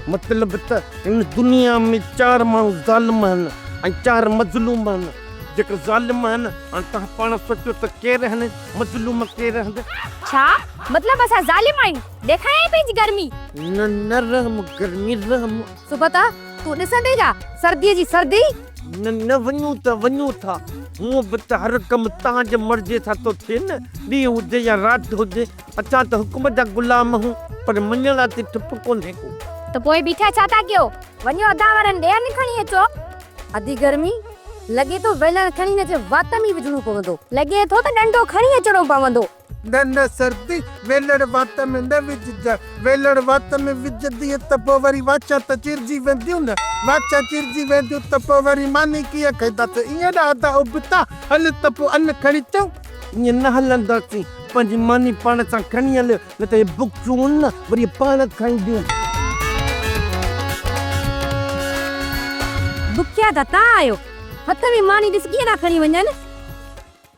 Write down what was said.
मतलब त इन दुनिया में 4 माण्हू ज़ालिम आहिनि ऐं 4 मज़लूम आहिनि। जेके ज़ालिम आहिनि हाणे तव्हां पाण सोचो त केरु आहिनि मज़लूम केरु आहिनि। छा मतलब असां ज़ालिम आहियूं? ॾेखारियां पंहिंजी गर्मी। न रहम गर्मी रहम। सुबता तू ॾिसंदे जा सर्दीअ जी सर्दी। न वञूं था हूअं बि त हर कमु तव्हांजे मर्ज़ीअ सां थो थिए न। ॾींहुं हुजे या राति हुजे असां त हुकुम जा ग़ुलाम हूं पर मञण ते ठुप कोन्हे को। त पोइ बीठा छा था कयो? वञो अधा वारनि ॾेयनि खणी अचो। अधी गर्मी लॻे थो वेलण खणी न जे वात में विझणो पवंदो। लॻे थो त डंडो खणी अचणो पवंदो। न सर्दी वेलण वात में न विझजा। वेलण वात में विझदी त पोइ वरी वाचा त चिरजी वेंदियूं न। वाचा चिरजी वेंदियूं त पोइ वरी मानी कीअं खाईंदासीं? ईअं न अदा उबता हल त पोइ अन्न खणी अचूं। ईअं न हलंदासीं पंहिंजी मानी पाण सां खणी हलियो न त हे बुक्सूं न वरी पाण खाईंदियूं। बुखिया त तव्हां आहियो। हथ में मानी ॾिस कीअं था खणी वञनि।